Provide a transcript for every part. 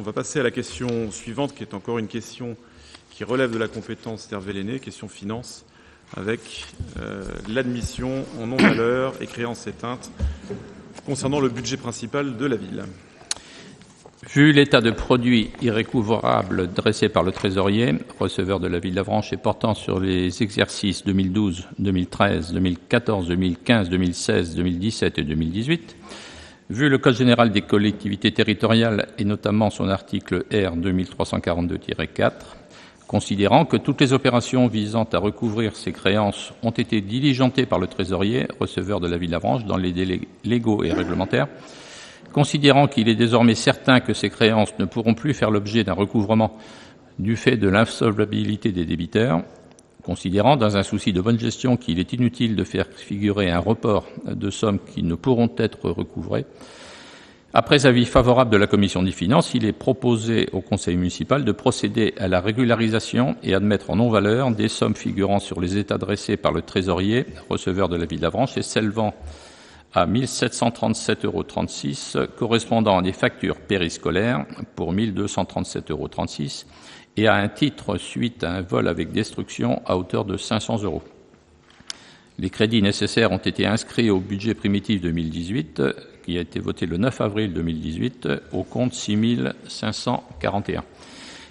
On va passer à la question suivante, qui est encore une question qui relève de la compétence d'Hervé Lenné, question finance, avec l'admission en non-valeur et créances éteintes concernant le budget principal de la ville. Vu l'état de produit irrécouvrable dressé par le trésorier, receveur de la ville d'Avranches et portant sur les exercices 2012, 2013, 2014, 2015, 2016, 2017 et 2018, vu le Code général des collectivités territoriales et notamment son article R 2342-4, considérant que toutes les opérations visant à recouvrir ces créances ont été diligentées par le trésorier, receveur de la ville d'Avranches, dans les délais légaux et réglementaires, considérant qu'il est désormais certain que ces créances ne pourront plus faire l'objet d'un recouvrement du fait de l'insolvabilité des débiteurs, considérant, dans un souci de bonne gestion, qu'il est inutile de faire figurer un report de sommes qui ne pourront être recouvrées, après avis favorable de la Commission des finances, il est proposé au Conseil municipal de procéder à la régularisation et admettre en non-valeur des sommes figurant sur les états dressés par le trésorier, receveur de la ville d'Avranches, et s'élevant à 1 737,36 € correspondant à des factures périscolaires pour 1 237,36 € et à un titre suite à un vol avec destruction à hauteur de 500 €. Les crédits nécessaires ont été inscrits au budget primitif 2018, qui a été voté le 9 avril 2018, au compte 6 541.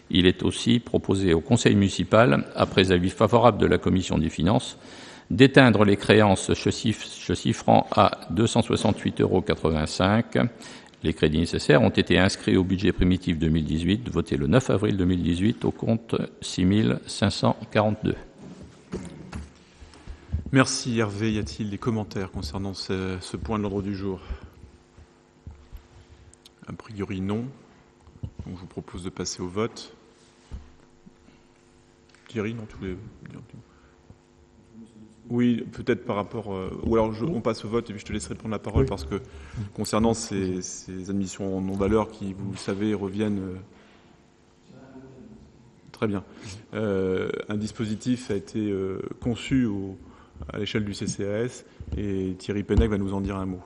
Il est aussi proposé au Conseil municipal, après avis favorable de la Commission des finances, d'éteindre les créances se chiffrant à 268,85 €. Les crédits nécessaires ont été inscrits au budget primitif 2018, voté le 9 avril 2018, au compte 6 542. Merci Hervé. Y a-t-il des commentaires concernant ce point de l'ordre du jour? A priori non. Donc, je vous propose de passer au vote. Thierry, non, tous les... Oui, peut-être par rapport... ou alors on passe au vote et puis je te laisserai prendre la parole, parce que concernant ces admissions en non-valeur qui, vous le savez, reviennent... Très bien. Un dispositif a été conçu à l'échelle du CCAS et Thierry Pennec va nous en dire un mot.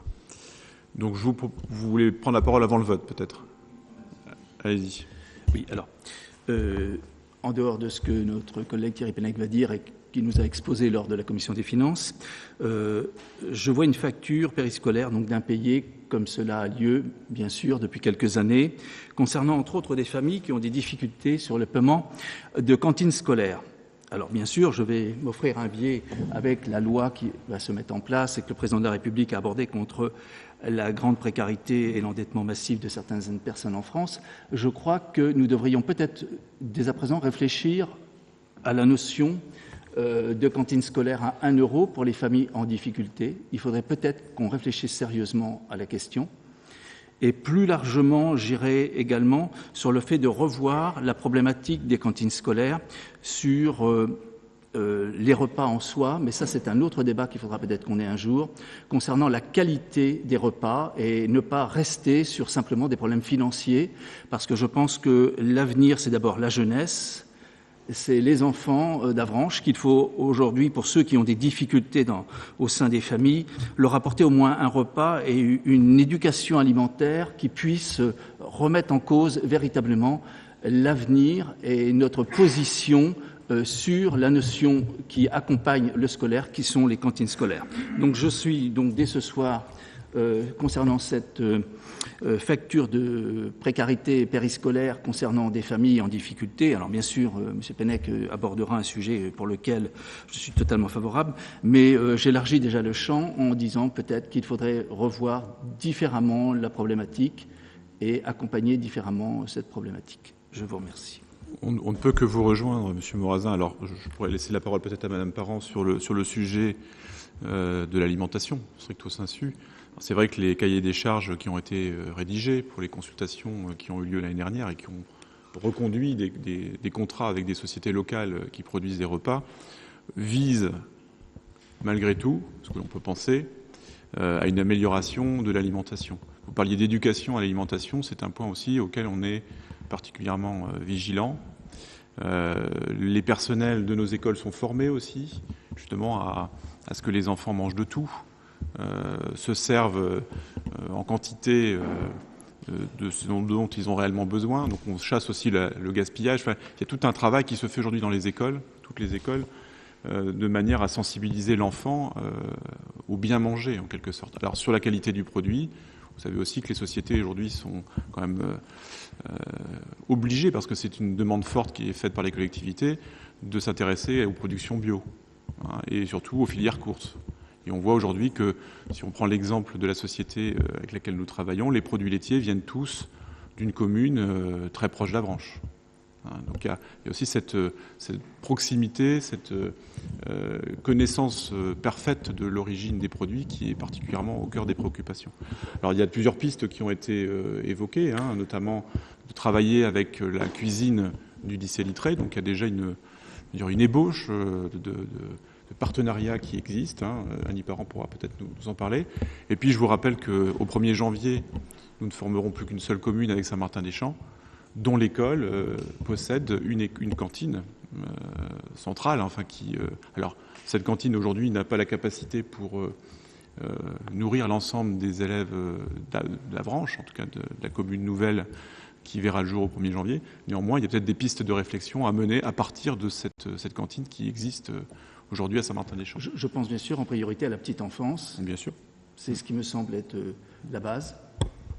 Donc vous voulez prendre la parole avant le vote, peut-être? Allez-y. Oui, alors, en dehors de ce que notre collègue Thierry Pennec va dire et qui nous a exposé lors de la Commission des finances, je vois une facture périscolaire donc d'impayés, comme cela a lieu, bien sûr, depuis quelques années, concernant entre autres des familles qui ont des difficultés sur le paiement de cantines scolaires. Alors, bien sûr, je vais m'offrir un biais avec la loi qui va se mettre en place et que le président de la République a abordée contre la grande précarité et l'endettement massif de certaines personnes en France. Je crois que nous devrions peut-être, dès à présent, réfléchir à la notion de cantine scolaire à 1 € pour les familles en difficulté. Il faudrait peut-être qu'on réfléchisse sérieusement à la question. Et plus largement, j'irai également sur le fait de revoir la problématique des cantines scolaires sur les repas en soi, mais ça c'est un autre débat qu'il faudra peut-être qu'on ait un jour, concernant la qualité des repas et ne pas rester sur simplement des problèmes financiers, parce que je pense que l'avenir c'est d'abord la jeunesse, c'est les enfants d'Avranches qu'il faut aujourd'hui, pour ceux qui ont des difficultés au sein des familles, leur apporter au moins un repas et une éducation alimentaire qui puisse remettre en cause véritablement l'avenir et notre position sur la notion qui accompagne le scolaire, qui sont les cantines scolaires. Donc je suis donc dès ce soir, concernant cette facture de précarité périscolaire concernant des familles en difficulté. Alors bien sûr, M. Pennec abordera un sujet pour lequel je suis totalement favorable, mais j'élargis déjà le champ en disant peut-être qu'il faudrait revoir différemment la problématique et accompagner différemment cette problématique. Je vous remercie. On ne peut que vous rejoindre, M. Morazin. Alors, je pourrais laisser la parole peut-être à Mme Parent sur le sujet de l'alimentation, stricto sensu. C'est vrai que les cahiers des charges qui ont été rédigés pour les consultations qui ont eu lieu l'année dernière et qui ont reconduit des contrats avec des sociétés locales qui produisent des repas visent, malgré tout, ce que l'on peut penser, à une amélioration de l'alimentation. Vous parliez d'éducation à l'alimentation, c'est un point aussi auquel on est particulièrement vigilant. Les personnels de nos écoles sont formés aussi, justement, à ce que les enfants mangent de tout, se servent en quantité de ce dont ils ont réellement besoin. Donc on chasse aussi le gaspillage. Enfin, il y a tout un travail qui se fait aujourd'hui dans les écoles, toutes les écoles, de manière à sensibiliser l'enfant au bien manger, en quelque sorte. Alors sur la qualité du produit, vous savez aussi que les sociétés aujourd'hui sont quand même obligées, parce que c'est une demande forte qui est faite par les collectivités, de s'intéresser aux productions bio, hein, et surtout aux filières courtes. Et on voit aujourd'hui que, si on prend l'exemple de la société avec laquelle nous travaillons, les produits laitiers viennent tous d'une commune très proche de la branche. Donc il y a aussi cette proximité, cette connaissance parfaite de l'origine des produits qui est particulièrement au cœur des préoccupations. Alors il y a plusieurs pistes qui ont été évoquées, hein, notamment de travailler avec la cuisine du lycée Littré. Donc il y a déjà une ébauche de partenariat qui existe. Hein. Annie Parent pourra peut-être nous en parler. Et puis je vous rappelle qu'au 1er janvier, nous ne formerons plus qu'une seule commune avec Saint-Martin-des-Champs, dont l'école possède une cantine centrale. Enfin, alors, cette cantine aujourd'hui n'a pas la capacité pour nourrir l'ensemble des élèves de la branche, en tout cas de la commune nouvelle qui verra le jour au 1er janvier. Néanmoins, il y a peut-être des pistes de réflexion à mener à partir de cette cantine qui existe aujourd'hui à Saint-Martin-des-Champs. Je pense bien sûr en priorité à la petite enfance. Bien sûr. C'est ce qui me semble être la base.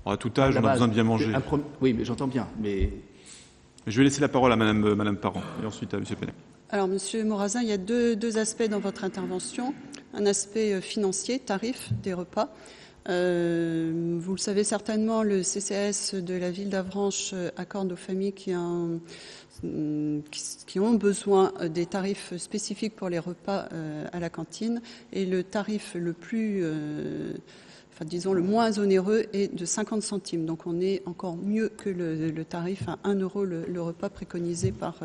À tout âge, on a besoin de bien manger. Oui, mais j'entends bien. Mais je vais laisser la parole à Madame Parent et ensuite à Monsieur Pennet. Alors, Monsieur Morazin, il y a deux aspects dans votre intervention. Un aspect financier, tarif des repas. Vous le savez certainement, le CCAS de la ville d'Avranches accorde aux familles qui ont besoin des tarifs spécifiques pour les repas à la cantine. Et le tarif le plus... disons le moins onéreux est de 50 centimes. Donc on est encore mieux que le tarif à 1 euro le repas préconisé par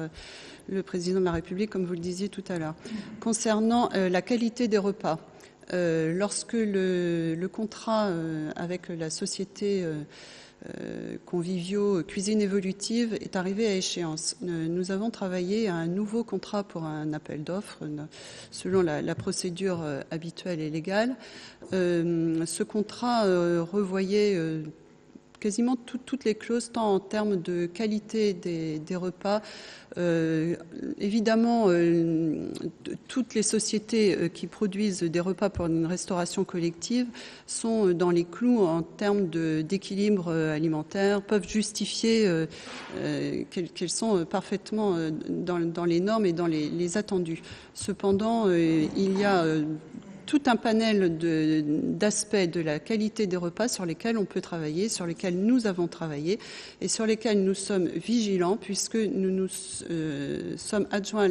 le président de la République, comme vous le disiez tout à l'heure. Concernant la qualité des repas, lorsque le contrat avec la société Convivio Cuisine Évolutive est arrivé à échéance, nous avons travaillé à un nouveau contrat pour un appel d'offres selon la procédure habituelle et légale. Ce contrat revoyait quasiment toutes les clauses, tant en termes de qualité des repas. Évidemment, toutes les sociétés qui produisent des repas pour une restauration collective sont dans les clous en termes d'équilibre alimentaire, peuvent justifier qu'elles sont parfaitement dans les normes et dans les attendus. Cependant, il y a tout un panel d'aspects de la qualité des repas sur lesquels on peut travailler, sur lesquels nous avons travaillé et sur lesquels nous sommes vigilants, puisque nous sommes adjoints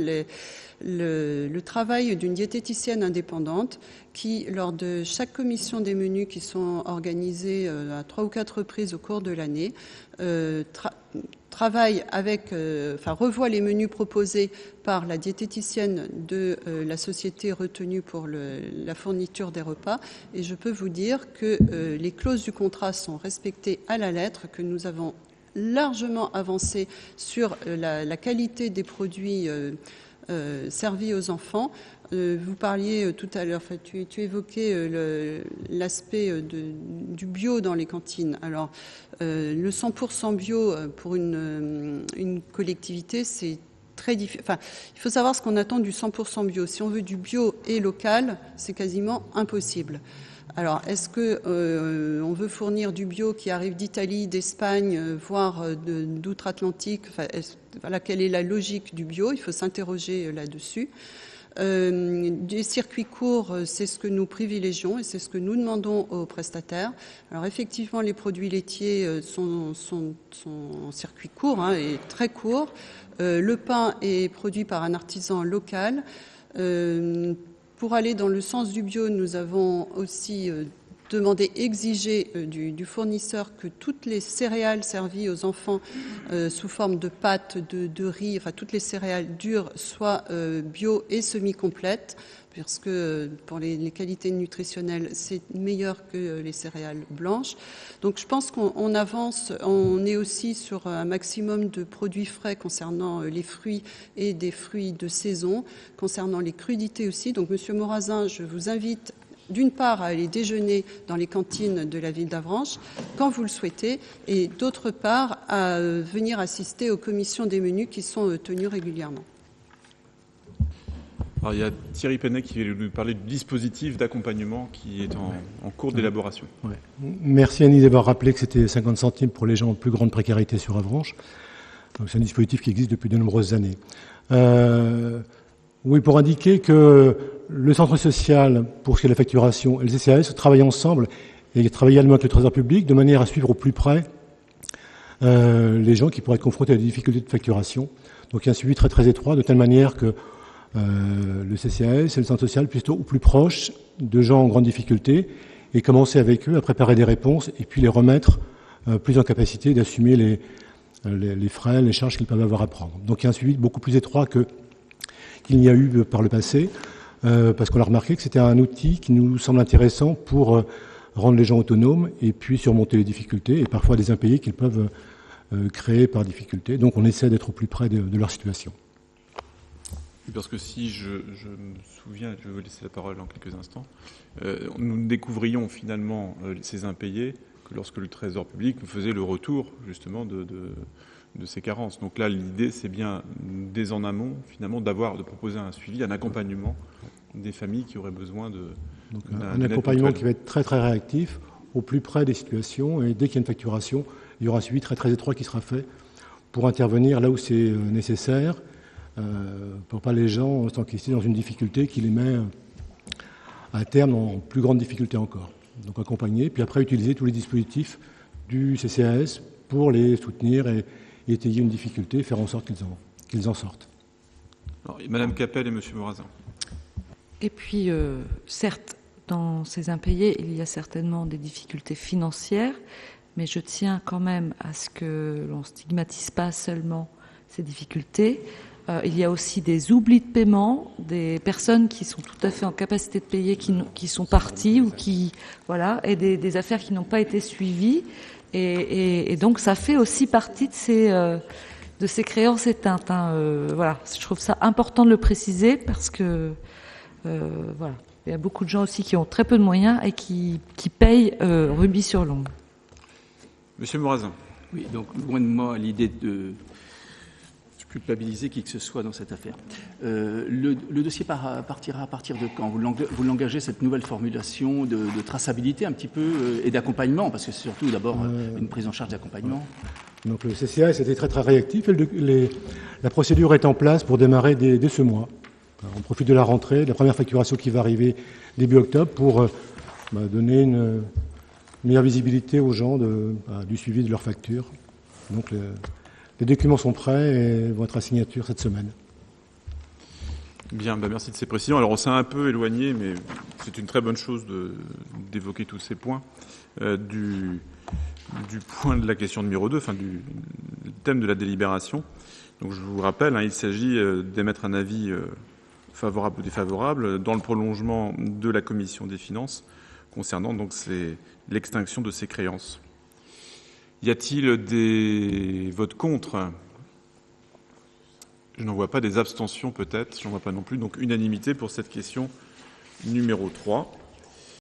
le travail d'une diététicienne indépendante qui, lors de chaque commission des menus qui sont organisées à 3 ou 4 reprises au cours de l'année, travaille revoit les menus proposés par la diététicienne de la société retenue pour la fourniture des repas. Et je peux vous dire que les clauses du contrat sont respectées à la lettre, que nous avons largement avancé sur la qualité des produits servis aux enfants. Vous parliez tout à l'heure, tu évoquais l'aspect du bio dans les cantines. Alors, le 100% bio pour une collectivité, c'est très difficile. Enfin, il faut savoir ce qu'on attend du 100% bio. Si on veut du bio et local, c'est quasiment impossible. Alors, est-ce qu'on veut fournir du bio qui arrive d'Italie, d'Espagne, voire d'outre-Atlantique? Quelle est la logique du bio? Il faut s'interroger là-dessus. Des circuits courts, c'est ce que nous privilégions et c'est ce que nous demandons aux prestataires. Alors effectivement, les produits laitiers sont en circuit court et très court. Le pain est produit par un artisan local. Pour aller dans le sens du bio, nous avons aussi exiger du fournisseur que toutes les céréales servies aux enfants sous forme de pâtes, de riz, enfin toutes les céréales dures soient bio et semi-complètes, parce que pour les qualités nutritionnelles, c'est meilleur que les céréales blanches. Donc je pense qu'on avance, on est aussi sur un maximum de produits frais concernant les fruits et des fruits de saison, concernant les crudités aussi. Donc Monsieur Morazin, je vous invite d'une part, à aller déjeuner dans les cantines de la ville d'Avranches quand vous le souhaitez, et d'autre part, à venir assister aux commissions des menus qui sont tenues régulièrement. Alors, il y a Thierry Penet qui va nous parler du dispositif d'accompagnement qui est en cours d'élaboration. Ouais. Merci Annie d'avoir rappelé que c'était 50 centimes pour les gens en plus grande précarité sur Avranches. Donc c'est un dispositif qui existe depuis de nombreuses années. Oui, pour indiquer que le centre social, pour ce qui est de la facturation, et le CCAS travaillent ensemble et travaillent également avec le Trésor public de manière à suivre au plus près les gens qui pourraient être confrontés à des difficultés de facturation. Donc il y a un suivi très très étroit, de telle manière que le CCAS et le centre social puissent être au plus proche de gens en grande difficulté et commencer avec eux à préparer des réponses et puis les remettre plus en capacité d'assumer les frais, les charges qu'ils peuvent avoir à prendre. Donc il y a un suivi beaucoup plus étroit qu'il n'y a eu par le passé, parce qu'on a remarqué que c'était un outil qui nous semble intéressant pour rendre les gens autonomes et puis surmonter les difficultés et parfois des impayés qu'ils peuvent créer par difficulté. Donc on essaie d'être au plus près de leur situation. Parce que si je me souviens, je vais vous laisser la parole en quelques instants, nous découvrions finalement ces impayés que lorsque le Trésor public nous faisait le retour justement de ces carences. Donc là, l'idée, c'est bien dès en amont, finalement, de proposer un suivi, un accompagnement des familles qui auraient besoin un accompagnement qui va être très très réactif, au plus près des situations, et dès qu'il y a une facturation, il y aura un suivi très très étroit qui sera fait pour intervenir là où c'est nécessaire, pour pas les gens s'enquister dans une difficulté qui les met à terme en plus grande difficulté encore. Donc accompagner, puis après utiliser tous les dispositifs du CCAS pour les soutenir et étayer une difficulté, faire en sorte qu'ils en sortent. Alors, Madame Capel et Monsieur Morazin. Et puis, certes, dans ces impayés, il y a certainement des difficultés financières, mais je tiens quand même à ce que l'on ne stigmatise pas seulement ces difficultés. Il y a aussi des oublis de paiement, des personnes qui sont tout à fait en capacité de payer, qui sont parties ou qui, voilà, et des affaires qui n'ont pas été suivies. Et donc, ça fait aussi partie de ces créances éteintes. Voilà, je trouve ça important de le préciser parce que, voilà, il y a beaucoup de gens aussi qui ont très peu de moyens et qui payent rubis sur l'ongle. Monsieur Morazin. Oui, donc loin de moi l'idée de culpabiliser qui que ce soit dans cette affaire. Le dossier partira à partir de quand vous l'engagez, cette nouvelle formulation de traçabilité un petit peu et d'accompagnement, parce que c'est surtout d'abord une prise en charge d'accompagnement. Donc le CCAS était très très réactif et la procédure est en place pour démarrer dès ce mois. Alors, on profite de la rentrée, de la première facturation qui va arriver début octobre pour donner une meilleure visibilité aux gens du suivi de leurs factures. Donc les documents sont prêts et vont être à signature cette semaine. Bien, merci de ces précisions. Alors on s'est un peu éloigné, mais c'est une très bonne chose d'évoquer tous ces points. Du point de la question numéro 2, du thème de la délibération. Donc je vous rappelle, il s'agit d'émettre un avis favorable ou défavorable dans le prolongement de la commission des finances concernant donc l'extinction de ces créances. Y a-t-il des votes contre ? Je n'en vois pas. Des abstentions peut-être, je n'en vois pas non plus. Donc unanimité pour cette question numéro 3.